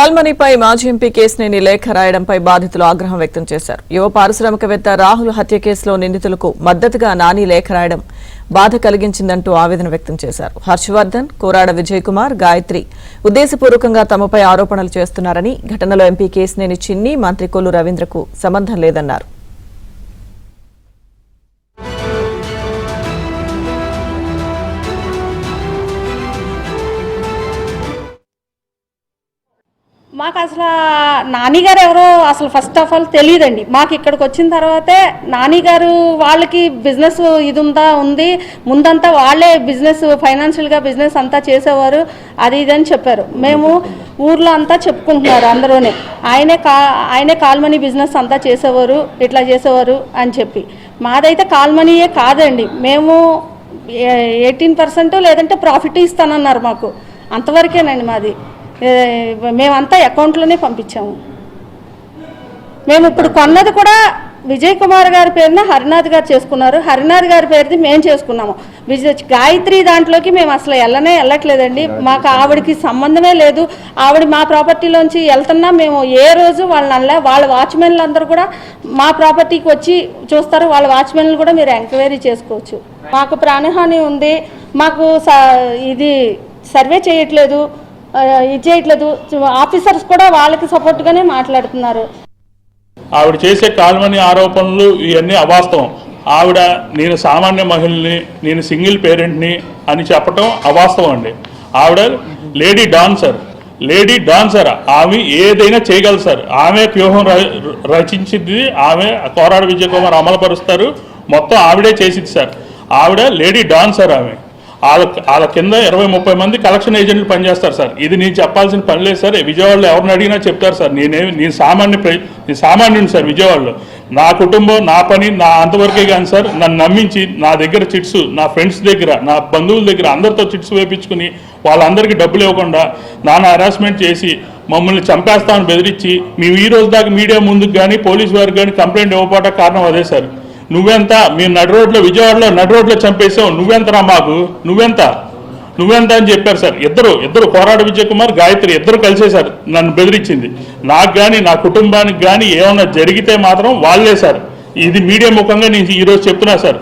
కాల్మనీపై మాజీ ఎంపీ కేశినేని లేఖ రాయడంపై బాధితులు ఆగ్రహం వ్యక్తం చేశారు. యువ పారిశ్రామికవేత్త రాహుల్ హత్య కేసులో నిందితులకు మద్దతుగా నాని లేఖ రాయడం బాధ కలిగించిందంటూ ఆవేదన వ్యక్తం చేశారు. హర్షవర్ధన్, కోరాడ విజయ్ కుమార్, గాయత్రి ఉద్దేశపూర్వకంగా తమపై ఆరోపణలు చేస్తున్నారని, ఘటనలో ఎంపీ కేశినేని చిన్ని, మంత్రి కొల్లు రవీంద్రకు సంబంధం లేదన్నారు. మాకు అసలు నానిగారు ఎవరో అసలు ఫస్ట్ ఆఫ్ ఆల్ తెలియదండి. మాకు ఇక్కడికి వచ్చిన తర్వాతే నానిగారు వాళ్ళకి బిజినెస్ ఇది ఉంది, ముందంతా వాళ్ళే బిజినెస్ ఫైనాన్షియల్గా బిజినెస్ అంతా చేసేవారు, అది ఇదని చెప్పారు. మేము ఊర్లో అంతా చెప్పుకుంటున్నారు అందరూనే, ఆయనే కాల్మనీ బిజినెస్ అంతా చేసేవారు, ఇట్లా చేసేవారు అని చెప్పి. మాదైతే కాల్మనీయే కాదండి, మేము 18% లేదంటే ప్రాఫిట్ ఇస్తానన్నారు మాకు, అంతవరకేనండి మాది. మేమంతా అకౌంట్లోనే పంపించాము. మేము ఇప్పుడు కొన్నది కూడా విజయ్ కుమార్ గారి పేరున హరినాథ్ గారు చేసుకున్నారు, హరినాథ్ గారి పేరుది మేము చేసుకున్నాము. గాయత్రి దాంట్లోకి మేము అసలు వెళ్ళట్లేదండి. మాకు ఆవిడకి సంబంధమే లేదు. ఆవిడ మా ప్రాపర్టీలోంచి వెళ్తున్నా మేము ఏ రోజు వాళ్ళ వాచ్మెన్లు అందరూ కూడా మా ప్రాపర్టీకి వచ్చి చూస్తారు. వాళ్ళ వాచ్మెన్లు కూడా మీరు ఎంక్వైరీ చేసుకోవచ్చు. మాకు ప్రాణహాని ఉంది, మాకు ఇది సర్వే చేయట్లేదు, ఆఫీసర్స్ కూడా వాళ్ళకి సపోర్ట్గానే మాట్లాడుతున్నారు. ఆవిడ చేసే కాల్మనీ ఆరోపణలు ఇవన్నీ అవాస్తవం. ఆవిడ నేను సామాన్య మహిళని, నేను సింగిల్ పేరెంట్ని అని చెప్పటం అవాస్తవం అండి. ఆవిడ లేడీ డాన్సర్, ఆమె ఏదైనా చేయగలరు సార్. ఆమె వ్యూహం రచించింది, ఆమె కోరాడ విజయ్ కుమార్ అమలుపరుస్తారు, మొత్తం ఆవిడే చేసింది సార్. ఆవిడ లేడీ డాన్సర్. ఆమె వాళ్ళ కింద 20-30 మంది కలెక్షన్ ఏజెంట్లు పనిచేస్తారు సార్. ఇది నేను చెప్పాల్సిన పని లేదు సార్. విజయవాడలో ఎవరిని అడిగినా చెప్తారు సార్. నేను సామాన్యుని సార్. విజయవాడలో నా కుటుంబం, నా పని, నా అంతవరకే కానీ సార్. నన్ను నమ్మించి నా దగ్గర చిట్స్, నా ఫ్రెండ్స్ దగ్గర, నా బంధువుల దగ్గర అందరితో చిట్స్ వేయించుకుని వాళ్ళందరికీ డబ్బులు ఇవ్వకుండా నాన్న హెరాస్మెంట్ చేసి మమ్మల్ని చంపేస్తామని బెదిరించి మేము ఈ రోజు దాకా మీడియా ముందుకు కానీ పోలీసు వారికి కానీ కంప్లైంట్ ఇవ్వకపోవడానికి కారణం అదే సార్. నువ్వెంత, మీరు విజయవాడలో నడి రోడ్లో చంపేసావు, నువ్వెంతరా మాకు, నువ్వెంత అని చెప్పారు సార్. ఇద్దరు కోరాడ విజయ్ కుమార్, గాయత్రి ఇద్దరు కలిసేసారు నన్ను బెదిరించింది. నాకు కానీ నా కుటుంబానికి కానీ ఏమన్నా జరిగితే మాత్రం వాళ్ళే సార్. ఇది మీడియా ముఖంగా నేను ఈరోజు చెప్తున్నా సార్.